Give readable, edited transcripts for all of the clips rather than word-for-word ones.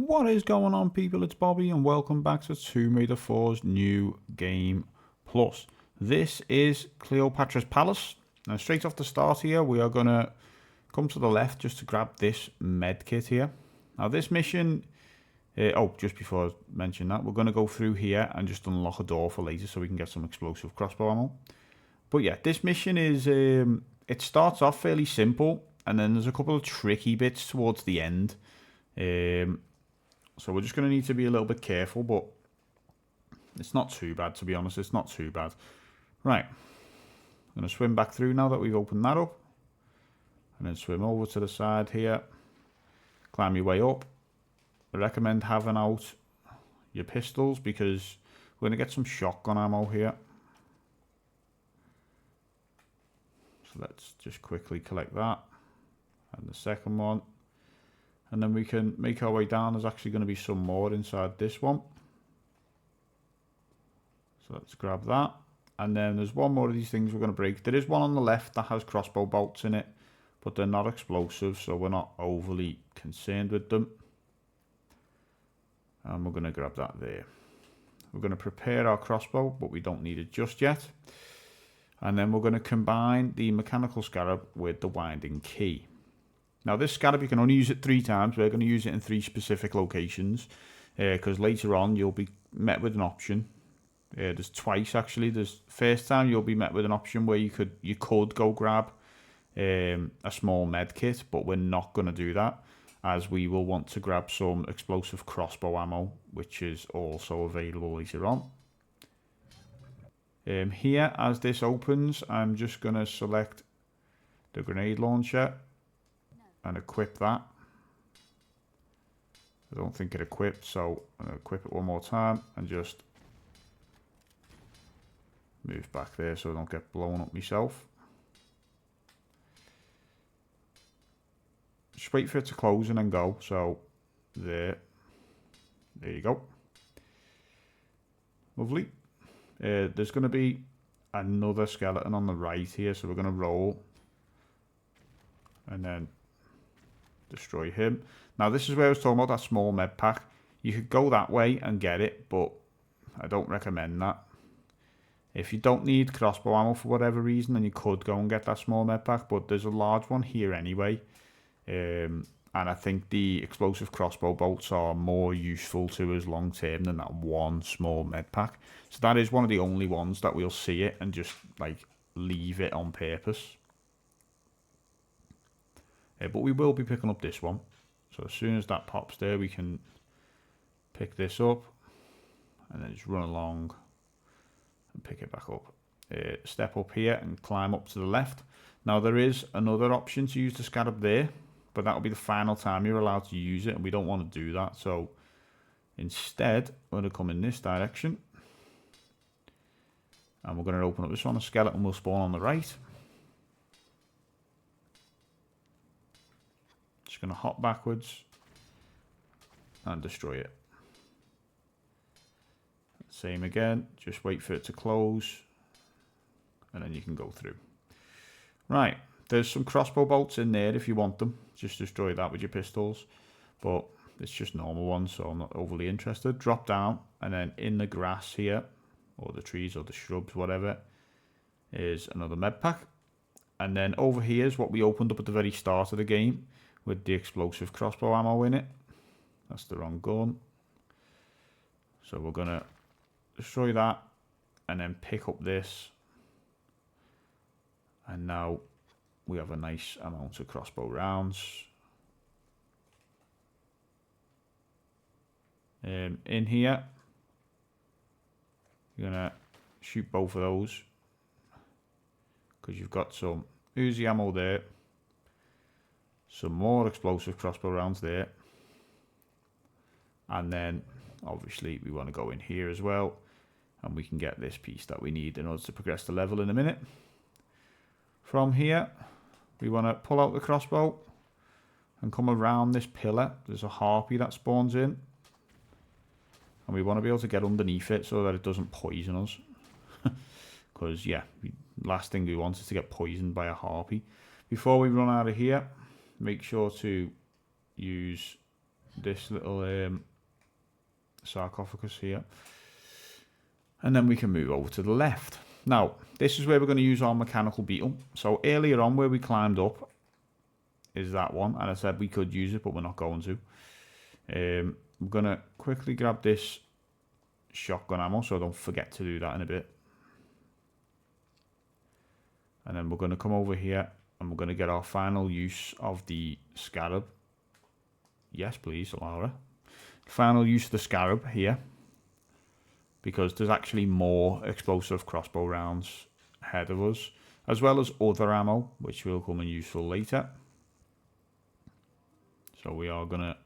What is going on, people? It's Bobby and welcome back to Tomb Raider 4's New Game Plus. This is Cleopatra's Palace. Now straight off the start here we are going to come to the left just to grab this med kit here. Now this mission, just before I mention that, we're going to go through here and just unlock a door for later so we can get some explosive crossbow ammo. But yeah, this mission is, it starts off fairly simple and then there's a couple of tricky bits towards the end. So we're just going to need to be a little bit careful, but it's not too bad, to be honest. It's not too bad. Right. I'm going to swim back through now that we've opened that up. And then swim over to the side here. Climb your way up. I recommend having out your pistols because we're going to get some shotgun ammo here. So let's just quickly collect that. And the second one. And then we can make our way down. There's actually going to be some more inside this one. So let's grab that. And then there's one more of these things we're going to break. There is one on the left that has crossbow bolts in it, but they're not explosive, so we're not overly concerned with them. And we're going to grab that there. We're going to prepare our crossbow, but we don't need it just yet. And then we're going to combine the mechanical scarab with the winding key. Now this scarab, you can only use it 3 times. We're going to use it in 3 specific locations because later on you'll be met with an option. There's twice actually. There's first time you'll be met with an option where you could go grab a small med kit, but we're not going to do that as we will want to grab some explosive crossbow ammo, which is also available later on. Here, as this opens, I'm just going to select the grenade launcher and equip that. I don't think it equipped, so I'm going to equip it one more time and just move back there so I don't get blown up myself. Just wait for it to close and then go. So there you go. Lovely. There's going to be another skeleton on the right here, so we're going to roll and then destroy him. Now this is where I was talking about that small med pack. You could go that way and get it, but I don't recommend that. If you don't need crossbow ammo for whatever reason, then you could go and get that small med pack, but there's a large one here anyway. And I think the explosive crossbow bolts are more useful to us long term than that one small med pack. So that is one of the only ones that we'll see it and just like leave it on purpose. But we will be picking up this one. So as soon as that pops there, we can pick this up and then just run along and pick it back up. Step up here and climb up to the left. Now there is another option to use the scarab there, but that will be the final time you're allowed to use it, and we don't want to do that. So instead, we're going to come in this direction. And we're going to open up this one. A skeleton will spawn on the right. Just going to hop backwards and destroy it. Same again, just wait for it to close and then you can go through. Right, there's some crossbow bolts in there if you want them. Just destroy that with your pistols, but it's just normal ones, so I'm not overly interested. Drop down and then in the grass here, or the trees or the shrubs, whatever, is another med pack. And then over here is what we opened up at the very start of the game with the explosive crossbow ammo in it. That's the wrong gun. So we're going to destroy that and then pick up this. And now we have a nice amount of crossbow rounds. In here, you're going to shoot both of those because you've got some Uzi ammo there. Some more explosive crossbow rounds there. And then obviously we want to go in here as well. And we can get this piece that we need in order to progress the level in a minute. From here, we want to pull out the crossbow and come around this pillar. There's a harpy that spawns in. And we want to be able to get underneath it so that it doesn't poison us. Because, yeah, last thing we want is to get poisoned by a harpy. Before we run out of here, make sure to use this little sarcophagus here. And then we can move over to the left. Now, this is where we're going to use our mechanical beetle. So earlier on where we climbed up is that one. And I said we could use it, but we're not going to. I'm going to quickly grab this shotgun ammo so I don't forget to do that in a bit. And then we're going to come over here and we're going to get our final use of the scarab. Yes, please, Laura. Final use of the scarab here, because there's actually more explosive crossbow rounds ahead of us, as well as other ammo, which will come in useful later. So we are going to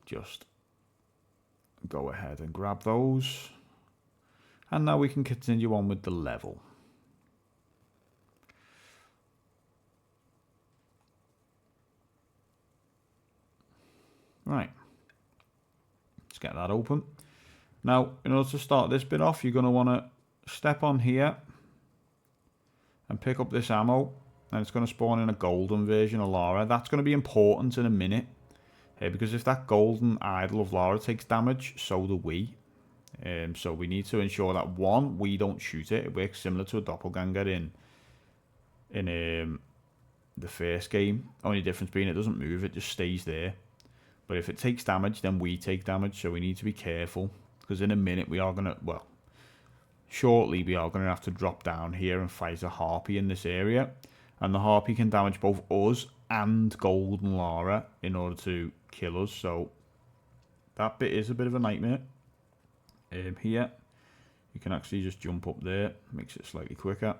just go ahead and grab those. And now we can continue on with the level. Right. Let's get that open. Now, in order to start this bit off, you're going to want to step on here and pick up this ammo. And it's going to spawn in a golden version of Lara. That's going to be important in a minute. Because if that golden idol of Lara takes damage, so do we. So we need to ensure that, one, we don't shoot it. It works similar to a doppelganger in the first game. Only difference being it doesn't move, it just stays there. But if it takes damage, then we take damage, so we need to be careful. Because in a minute we are going to, well, shortly we are going to have to drop down here and fight a harpy in this area. And the harpy can damage both us and Golden Lara in order to kill us. So that bit is a bit of a nightmare. Here, you can actually just jump up there, makes it slightly quicker.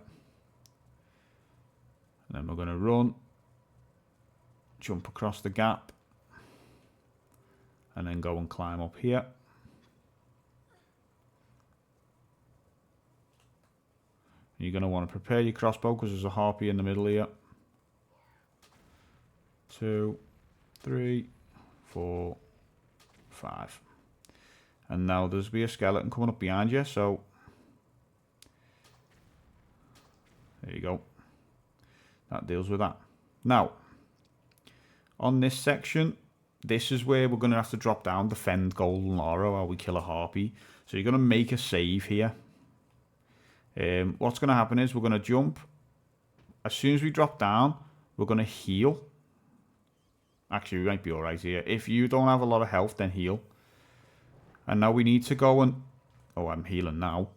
And then we're going to run, jump across the gap, and then go and climb up here. You're going to want to prepare your crossbow because there's a harpy in the middle here. 2, 3, 4, 5. And now there's be a skeleton coming up behind you, so there you go. That deals with that. Now, on this section, this is where we're going to have to drop down, defend Golden Lara while we kill a harpy. So you're going to make a save here. What's going to happen is we're going to jump. As soon as we drop down, we're going to heal. Actually, we might be alright here. If you don't have a lot of health, then heal. And now we need to go and... Oh, I'm healing now.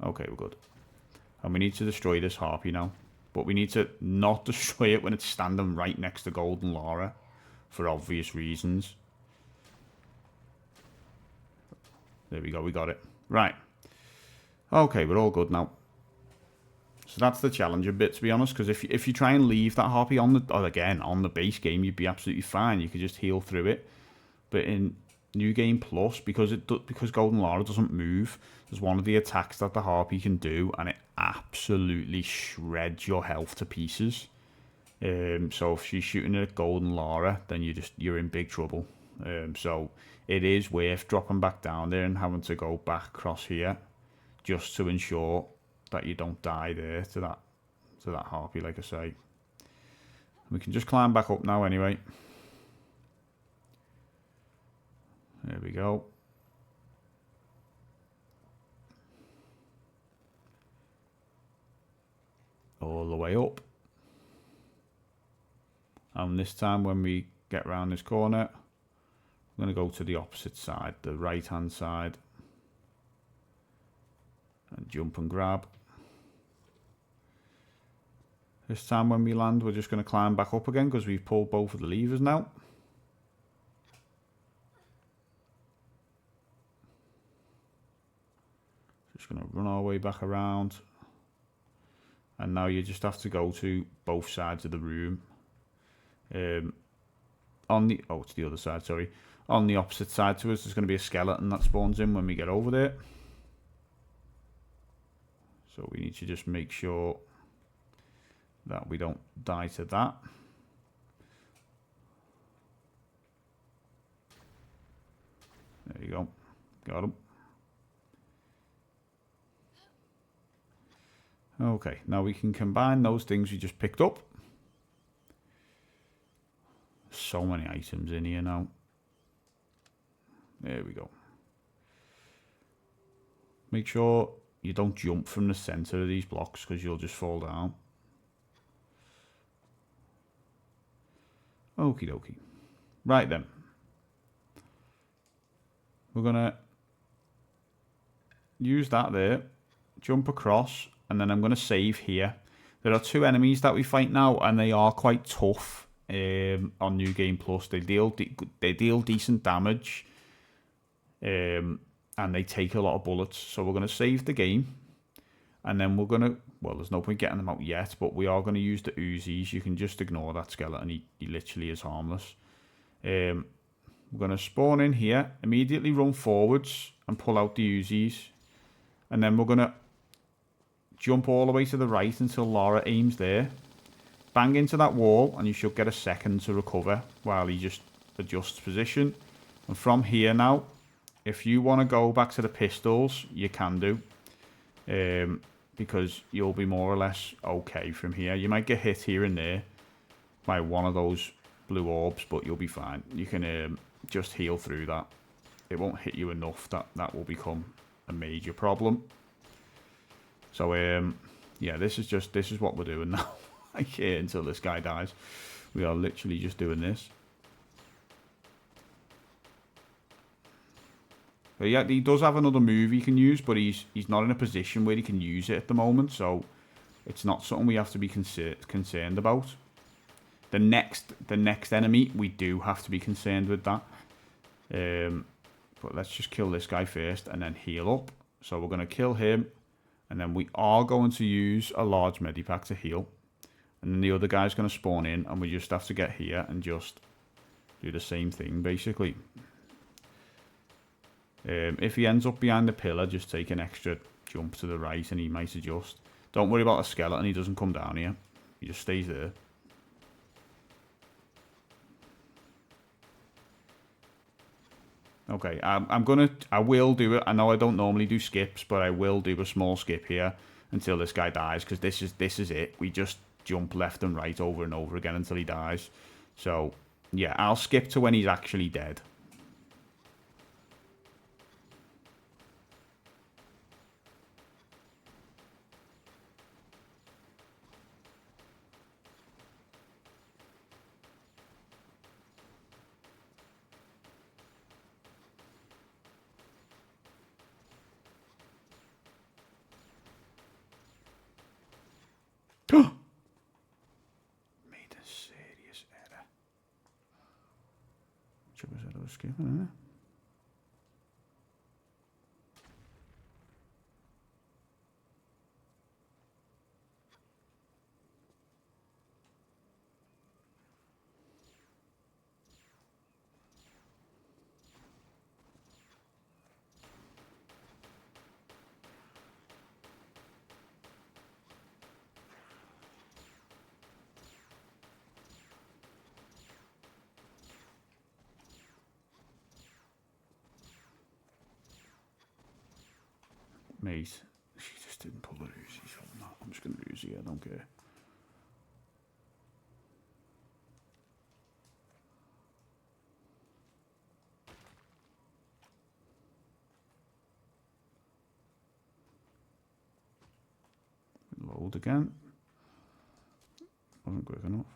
Okay, we're good. And we need to destroy this harpy now. But we need to not destroy it when it's standing right next to Golden Lara. For obvious reasons. There we go, we got it. Right. Okay, we're all good now. So that's the challenging bit, to be honest, because if you try and leave that harpy on the, or again, on the base game, you'd be absolutely fine. You could just heal through it. But in New Game Plus, because Golden Lara doesn't move, there's one of the attacks that the harpy can do, and it absolutely shreds your health to pieces. So if she's shooting at Golden Lara, then you're in big trouble. So it is worth dropping back down there and having to go back across here, just to ensure that you don't die there to that harpy, like I say. We can just climb back up now anyway. There we go. All the way up. And this time when we get around this corner, I'm going to go to the opposite side, the right hand side. And jump and grab. This time when we land, we're just going to climb back up again because we've pulled both of the levers now. Just going to run our way back around. And now you just have to go to both sides of the room. It's the other side, sorry. On the opposite side to us, there's going to be a skeleton that spawns in when we get over there. So we need to just make sure that we don't die to that. There you go. Got him. Okay, now we can combine those things we just picked up. So many items in here now. There we go. Make sure you don't jump from the center of these blocks because you'll just fall down. Okie dokie. Right then. We're going to use that there, jump across, and then I'm going to save here. There are 2 enemies that we fight now, and they are quite tough on New Game Plus. They deal decent damage, and they take a lot of bullets. So we're going to save the game, and then we're going to, well, there's no point getting them out yet, but we are going to use the Uzis. You can just ignore that skeleton. He literally is harmless. We're going to spawn in here, immediately run forwards and pull out the Uzis. And then we're going to jump all the way to the right until Laura aims there. Bang into that wall and you should get a second to recover while he just adjusts position. And from here now, if you want to go back to the pistols, you can do. Because you'll be more or less okay from here. You might get hit here and there by one of those blue orbs, but you'll be fine. You can just heal through that. It won't hit you enough that will become a major problem. So yeah, this is what we're doing now. Until this guy dies, we are literally just doing this. But yeah, he does have another move he can use, but he's not in a position where he can use it at the moment, so it's not something we have to be concerned about. The next enemy, we do have to be concerned with that. But let's just kill this guy first and then heal up. So we're going to kill him, and then we are going to use a large medipack to heal. And then the other guy's going to spawn in, and we just have to get here and just do the same thing, basically. If he ends up behind the pillar, just take an extra jump to the right and he might adjust. Don't worry about a skeleton, he doesn't come down here. He just stays there. Okay, I will do it. I know I don't normally do skips, but I will do a small skip here until this guy dies, because this is it. We just jump left and right over and over again until he dies. So yeah, I'll skip to when he's actually dead. Made a serious error. Should we say skip, isn't it? Mate, she just didn't pull the Uzi, so I'm just going to Uzi, I don't care. Load again. Wasn't quick enough.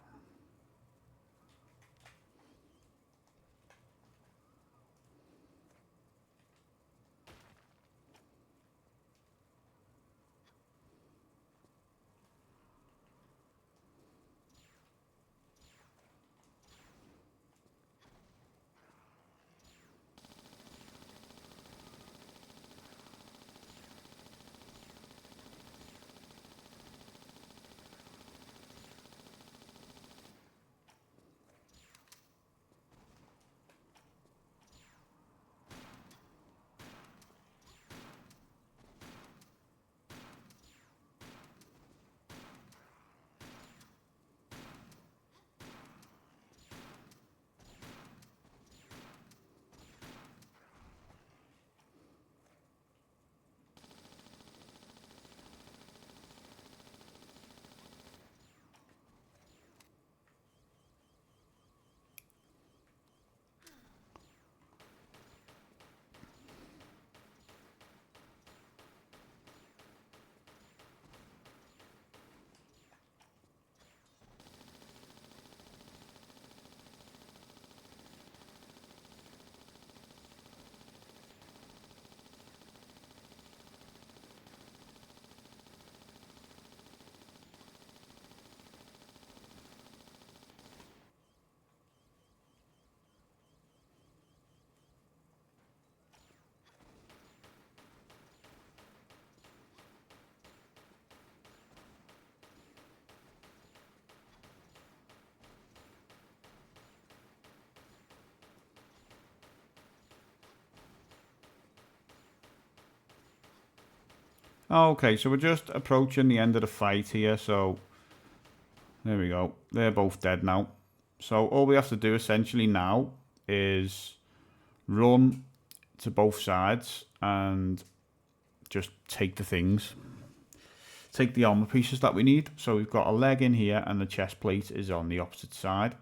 Okay, so we're just approaching the end of the fight here, so there we go. They're both dead now. So all we have to do essentially now is run to both sides and just take the things. Take the armor pieces that we need. So we've got a leg in here and the chest plate is on the opposite side.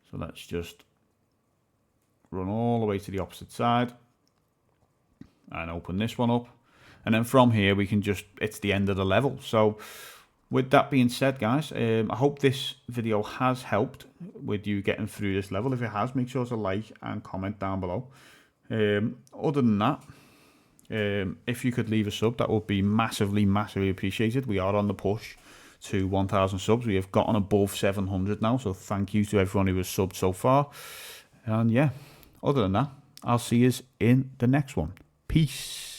So let's just run all the way to the opposite side and open this one up. And then from here we can just, it's the end of the level. So with that being said, guys, I hope this video has helped with you getting through this level. If it has, make sure to like and comment down below. Other than that, if you could leave a sub, that would be massively appreciated. We are on the push to 1,000 subs. We have gotten above 700 now, so thank you to everyone who has subbed so far. And yeah, other than that, I'll see you in the next one. Peace.